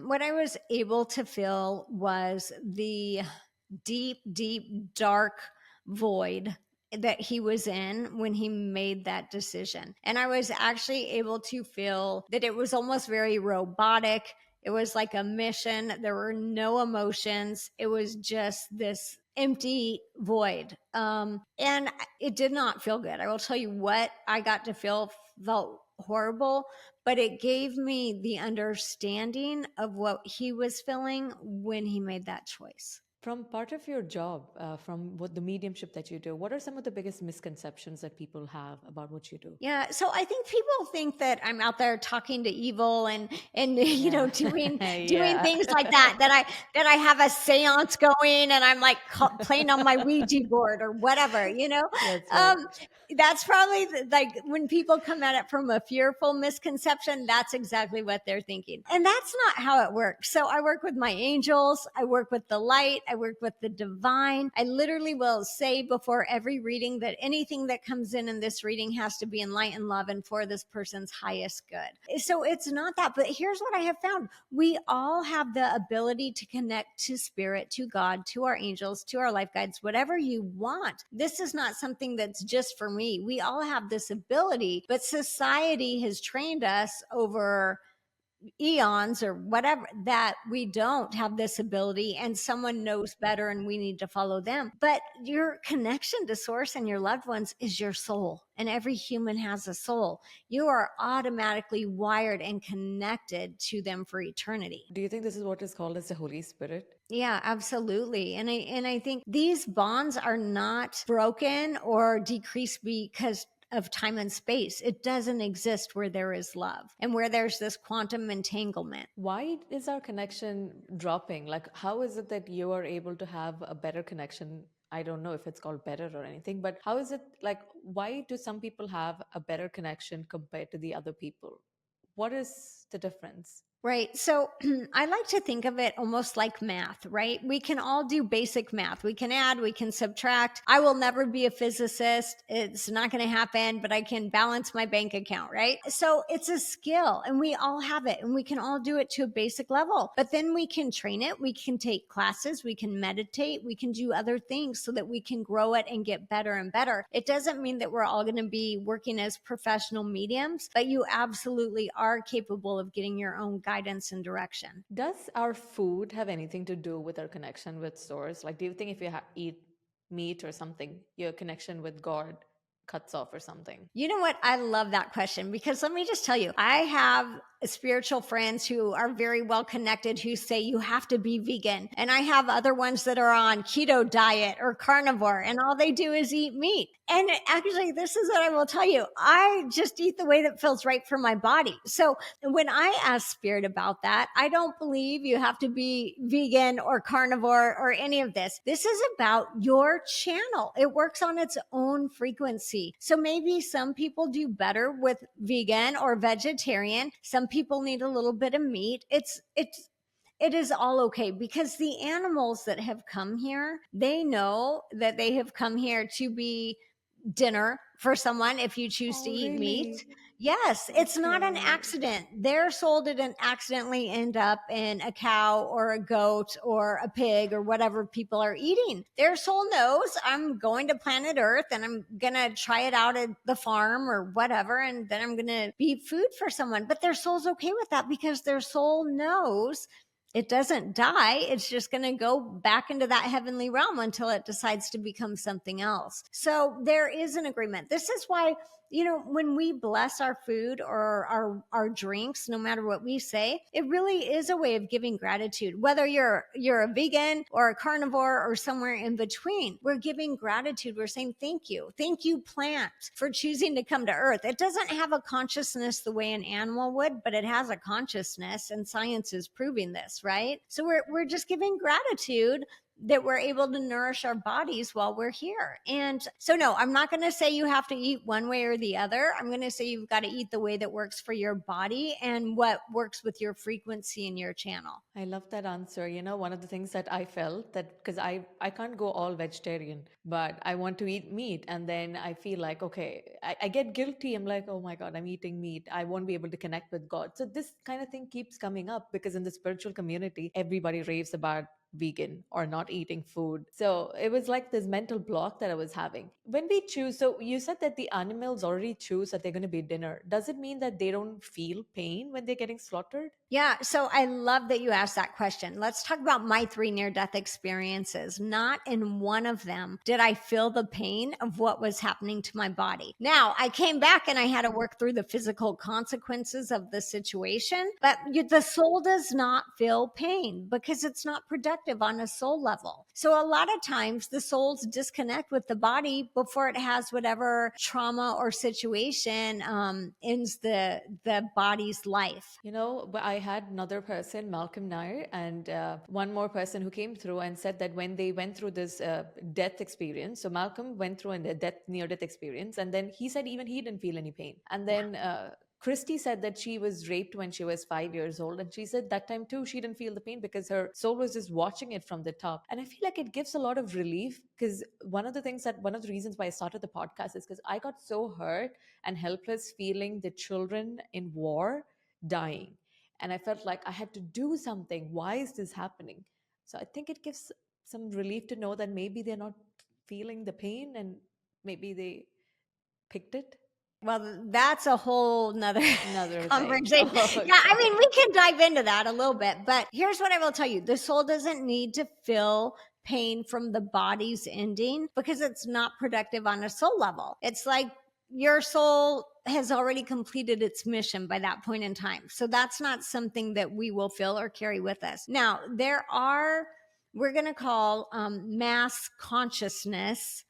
What I was able to feel was the deep, deep, dark void that he was in when he made that decision. And I was actually able to feel that it was almost very robotic. It was like a mission. There were no emotions. It was just this empty void. And it did not feel good. I will tell you what I got to feel felt horrible, but it gave me the understanding of what he was feeling when he made that choice. From part of your job, from what the mediumship that you do, what are some of the biggest misconceptions that people have about what you do? Yeah, so I think people think that I'm out there talking to evil and doing Yeah. things like that. That I have a séance going and I'm like playing on my Ouija board or whatever. That's right. That's probably like when people come at it from a fearful misconception. That's exactly what they're thinking, and that's not how it works. So I work with my angels. I work with the light. I work with the divine. I literally will say before every reading that anything that comes in this reading has to be in light and love and for this person's highest good. So it's not that, but here's what I have found. We all have the ability to connect to spirit, to God, to our angels, to our life guides, whatever you want. This is not something that's just for me. We all have this ability, but society has trained us over eons or whatever that we don't have this ability and someone knows better and we need to follow them. But your connection to source and your loved ones is your soul, and every human has a soul. You are automatically wired and connected to them for eternity. Do you think this is what is called as the Holy Spirit? Yeah, absolutely. And I think these bonds are not broken or decreased because of time and space. It doesn't exist where there is love and where there's this quantum entanglement. Why is our connection dropping? Like, how is it that you are able to have a better connection? I don't know if it's called better or anything, but how is it like, why do some people have a better connection compared to the other people? What is the difference? Right. So I like to think of it almost like math, right? We can all do basic math. We can add, we can subtract. I will never be a physicist. It's not going to happen, but I can balance my bank account, right? So it's a skill and we all have it and we can all do it to a basic level. But then we can train it. We can take classes. We can meditate. We can do other things so that we can grow it and get better and better. It doesn't mean that we're all going to be working as professional mediums, but you absolutely are capable of getting your own guidance and direction. Does our food have anything to do with our connection with source? Like, do you think if you eat meat or something, your connection with God cuts off or something? You know what? I love that question because let me just tell you, I have spiritual friends who are very well connected who say you have to be vegan. And I have other ones that are on keto diet or carnivore and all they do is eat meat. And actually, this is what I will tell you. I just eat the way that feels right for my body. So when I ask spirit about that, I don't believe you have to be vegan or carnivore or any of this. This is about your channel. It works on its own frequency. So maybe some people do better with vegan or vegetarian. Some people need a little bit of meat. It is all okay because the animals that have come here, they know that they have come here to be dinner for someone if you choose to Oh, eat meat. really? Yes, it's not an Okay. accident. Their soul didn't accidentally end up in a cow or a goat or a pig or whatever people are eating. Their soul knows I'm going to planet Earth and I'm going to try it out at the farm or whatever. And then I'm going to be food for someone. But their soul's okay with that because their soul knows it doesn't die. It's just going to go back into that heavenly realm until it decides to become something else. So there is an agreement. This is why, you know, when we bless our food or our drinks, no matter what we say, it really is a way of giving gratitude. Whether you're a vegan or a carnivore or somewhere in between, we're giving gratitude. We're saying thank you, plant, for choosing to come to Earth. It doesn't have a consciousness the way an animal would, but it has a consciousness, and science is proving this, right? So we're just giving gratitude that we're able to nourish our bodies while we're here. And so, no, I'm not going to say you have to eat one way or the other. I'm going to say you've got to eat the way that works for your body and what works with your frequency and your channel. I love that answer. You know, one of the things that I felt that because I can't go all vegetarian, but I want to eat meat. And then I feel like, okay, I get guilty. I'm like, oh my God, I'm eating meat. I won't be able to connect with God. So this kind of thing keeps coming up because in the spiritual community, everybody raves about vegan or not eating food. So it was like this mental block that I was having. When we choose, so you said that the animals already choose that they're going to be dinner. Does it mean that they don't feel pain when they're getting slaughtered? Yeah, so I love that you asked that question. Let's talk about my 3 near death experiences. Not in one of them did I feel the pain of what was happening to my body. Now, I came back and I had to work through the physical consequences of the situation, but the soul does not feel pain because it's not productive on a soul level. So a lot of times the souls disconnect with the body before it has whatever trauma or situation ends the body's life. You know, but I had another person, Malcolm Nair, and one more person who came through and said that when they went through this death experience, so Malcolm went through a near death experience, and then he said even he didn't feel any pain. And then Christy said that she was raped when she was 5 years old. And she said that time too, she didn't feel the pain because her soul was just watching it from the top. And I feel like it gives a lot of relief because one of the reasons why I started the podcast is because I got so hurt and helpless feeling the children in war dying. And I felt like I had to do something. Why is this happening? So I think it gives some relief to know that maybe they're not feeling the pain and maybe they picked it. Well, that's a whole nother Another thing. conversation. Yeah, I Okay. mean, we can dive into that a little bit, but here's what I will tell you. The soul doesn't need to feel pain from the body's ending because it's not productive on a soul level. It's like your soul has already completed its mission by that point in time. So that's not something that we will feel or carry with us. Now, there are we're going to call mass consciousness.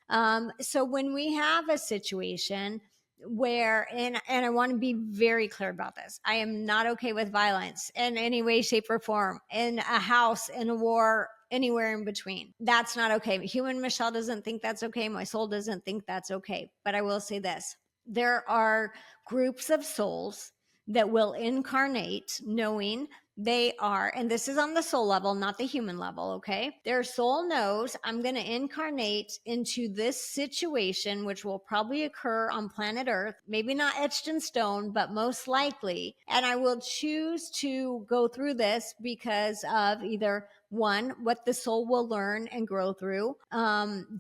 So when we have a situation where and I want to be very clear about this, I am not okay with violence in any way, shape, or form in a house, in a war, anywhere in between. That's not okay. Human Michelle doesn't think that's okay. My soul doesn't think that's okay. But I will say this: there are groups of souls that will incarnate knowing they are, and this is on the soul level, not the human level, okay? Their soul knows I'm going to incarnate into this situation, which will probably occur on planet Earth, maybe not etched in stone, but most likely. And I will choose to go through this because of either one, what the soul will learn and grow through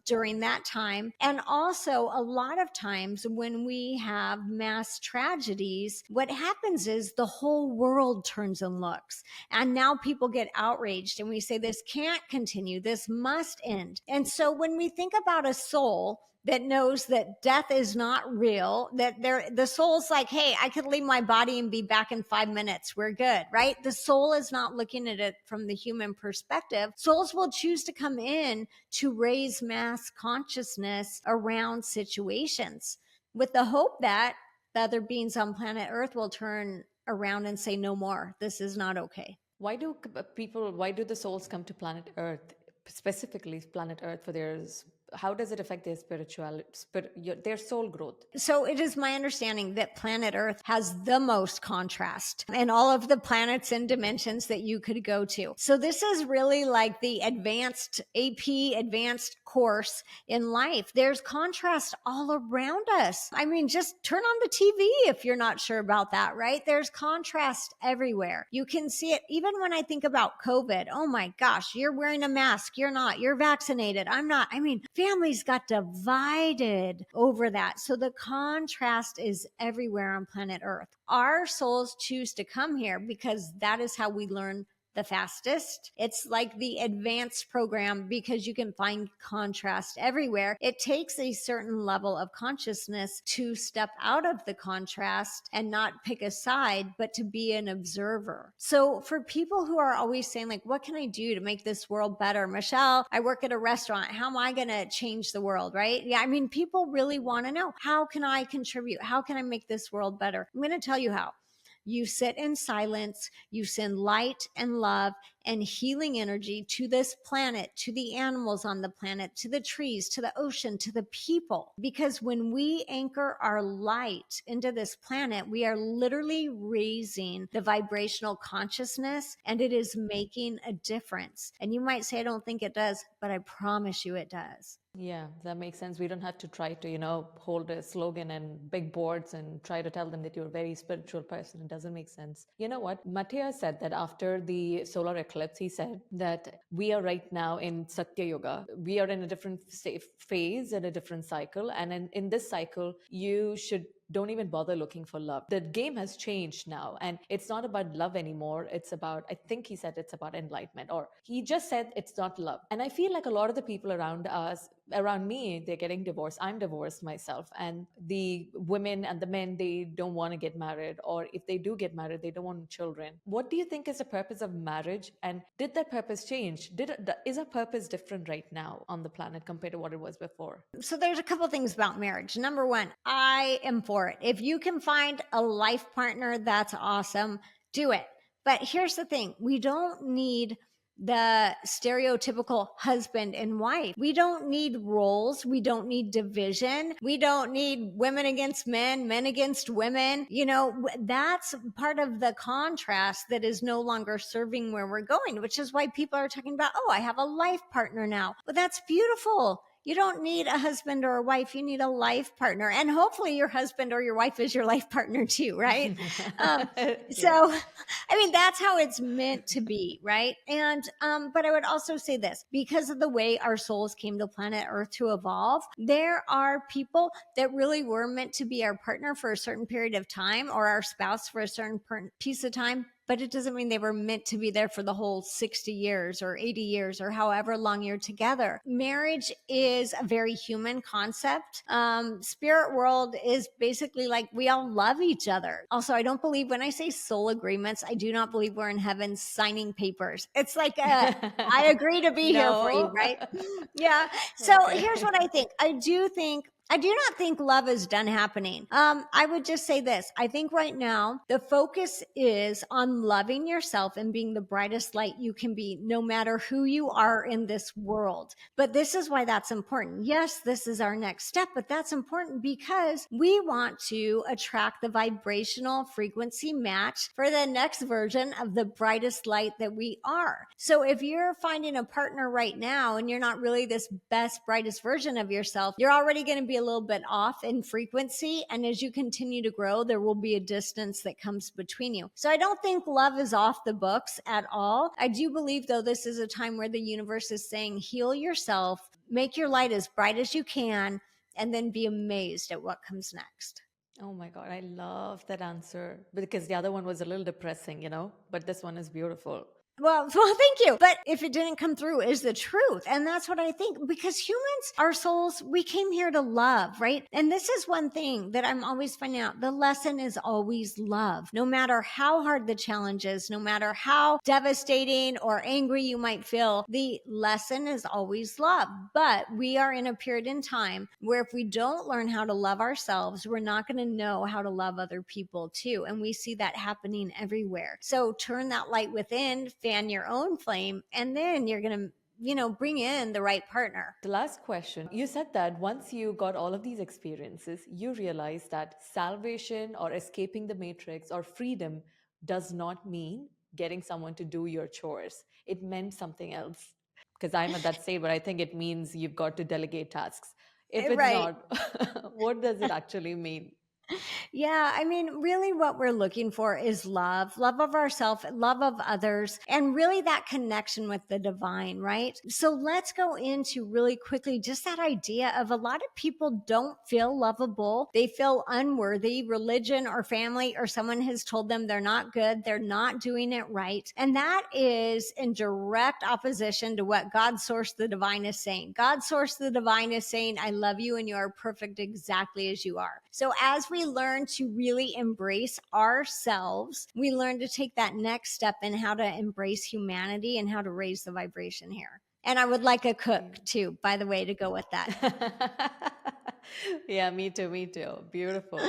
during that time. And also, a lot of times when we have mass tragedies, what happens is the whole world turns and looks. books. And now people get outraged and we say, this can't continue. This must end. And so when we think about a soul that knows that death is not real, that the soul's like, hey, I could leave my body and be back in 5 minutes. We're good, right? The soul is not looking at it from the human perspective. Souls will choose to come in to raise mass consciousness around situations with the hope that the other beings on planet Earth will turn around and say, no more. This is not okay. Why do the souls come to planet Earth, specifically planet Earth, for theirs? How does it affect their spirituality, their soul growth? So it is my understanding that planet Earth has the most contrast in all of the planets and dimensions that you could go to. So this is really like the advanced AP advanced course in life. There's contrast all around us. I mean, just turn on the TV if you're not sure about that, right? There's contrast everywhere. You can see it even when I think about COVID. Oh my gosh, you're wearing a mask. You're not. You're vaccinated. I'm not. I mean, families got divided over that. So the contrast is everywhere on planet Earth. Our souls choose to come here because that is how we learn the fastest. It's like the advanced program because you can find contrast everywhere. It takes a certain level of consciousness to step out of the contrast and not pick a side, but to be an observer. So for people who are always saying like, what can I do to make this world better? Michelle, I work at a restaurant. How am I going to change the world? Right? Yeah. I mean, people really want to know, how can I contribute? How can I make this world better? I'm going to tell you how. You sit in silence, you send light and love and healing energy to this planet, to the animals on the planet, to the trees, to the ocean, to the people. Because when we anchor our light into this planet, we are literally raising the vibrational consciousness and it is making a difference. And you might say, I don't think it does, but I promise you it does. Yeah, that makes sense. We don't have to try to, hold a slogan and big boards and try to tell them that you're a very spiritual person. It doesn't make sense. You know what? Matthias said that after the solar eclipse, he said that we are right now in Satya Yoga. We are in a different phase and a different cycle. And in this cycle, you don't even bother looking for love. The game has changed now, and it's not about love anymore. It's about, I think he said it's about enlightenment, or he just said it's not love. And I feel like a lot of the people around me, they're getting divorced. I'm divorced myself, and the women and the men, they don't want to get married, or if they do get married, they don't want children. What do you think is the purpose of marriage, and did that purpose change? Is our purpose different right now on the planet compared to what it was before? So there's a couple things about marriage. Number one, I am for it. If you can find a life partner, that's awesome. Do it. But here's the thing. We don't need the stereotypical husband and wife. We don't need roles. We don't need division. We don't need women against men, men against women. That's part of the contrast that is no longer serving where we're going, which is why people are talking about, oh, I have a life partner now. Well, that's beautiful. You don't need a husband or a wife. You need a life partner. And hopefully your husband or your wife is your life partner too, right? So, I mean, that's how it's meant to be, right? And, but I would also say this, because of the way our souls came to planet Earth to evolve, there are people that really were meant to be our partner for a certain period of time, or our spouse for a certain piece of time. But it doesn't mean they were meant to be there for the whole 60 years or 80 years or however long you're together. Marriage is a very human concept. Spirit world is basically like we all love each other. Also, I don't believe when I say soul agreements, I do not believe we're in heaven signing papers. It's like, I agree to be here for you, right? Yeah. So here's what I think. I do not think love is done happening. I would just say this. I think right now the focus is on loving yourself and being the brightest light you can be, no matter who you are in this world. But this is why that's important. Yes, this is our next step, but that's important because we want to attract the vibrational frequency match for the next version of the brightest light that we are. So if you're finding a partner right now and you're not really this best, brightest version of yourself, you're already going to be a little bit off in frequency. And as you continue to grow, there will be a distance that comes between you. So I don't think love is off the books at all. I do believe, though, this is a time where the universe is saying, heal yourself, make your light as bright as you can, and then be amazed at what comes next. Oh my God, I love that answer because the other one was a little depressing, but this one is beautiful. Well, thank you. But if it didn't come through, is the truth. And that's what I think, because humans, our souls, we came here to love, right? And this is one thing that I'm always finding out. The lesson is always love. No matter how hard the challenge is, no matter how devastating or angry you might feel, the lesson is always love. But we are in a period in time where if we don't learn how to love ourselves, we're not going to know how to love other people too. And we see that happening everywhere. So turn that light within, fan your own flame, and then you're going to bring in the right partner. The last question, you said that once you got all of these experiences, you realized that salvation or escaping the matrix or freedom does not mean getting someone to do your chores. It meant something else. Because I'm at that stage where I think it means you've got to delegate tasks. If it's Right. not, what does it actually mean? Yeah, I mean, really what we're looking for is love of ourselves, love of others, and really that connection with the divine, right? So let's go into really quickly just that idea of a lot of people don't feel lovable. They feel unworthy. Religion or family or someone has told them they're not good, they're not doing it right. And that is in direct opposition to what God source the divine is saying. God source the divine is saying, I love you and you are perfect exactly as you are. So as we learn to really embrace ourselves, we learn to take that next step in how to embrace humanity and how to raise the vibration here. And I would like a cook too, by the way, to go with that. Yeah, me too, me too. Beautiful.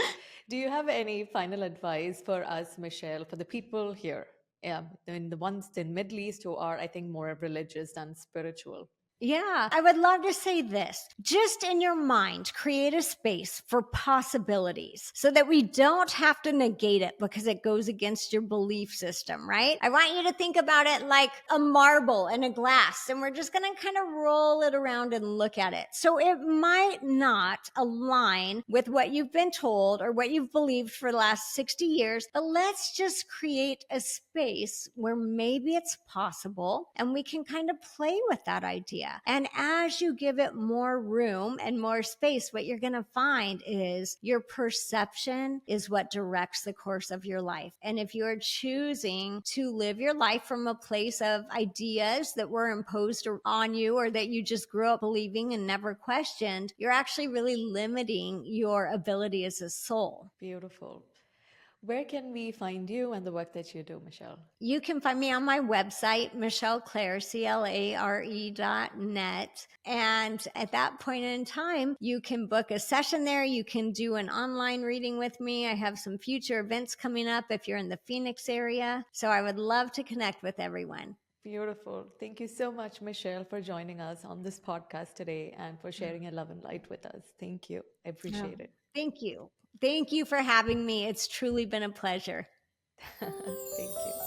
Do you have any final advice for us, Michelle, for the people here? Yeah, the ones in Middle East who are, I think, more religious than spiritual. Yeah, I would love to say this. Just in your mind, create a space for possibilities so that we don't have to negate it because it goes against your belief system, right? I want you to think about it like a marble in a glass, and we're just going to kind of roll it around and look at it. So it might not align with what you've been told or what you've believed for the last 60 years, but let's just create a space where maybe it's possible and we can kind of play with that idea. And as you give it more room and more space, what you're going to find is your perception is what directs the course of your life. And if you're choosing to live your life from a place of ideas that were imposed on you or that you just grew up believing and never questioned, you're actually really limiting your ability as a soul. Beautiful. Where can we find you and the work that you do, Michelle? You can find me on my website, MichelleClare, CLARE.net. And at that point in time, you can book a session there. You can do an online reading with me. I have some future events coming up if you're in the Phoenix area. So I would love to connect with everyone. Beautiful. Thank you so much, Michelle, for joining us on this podcast today and for sharing your love and light with us. Thank you. I appreciate it. Thank you. Thank you for having me. It's truly been a pleasure. Thank you.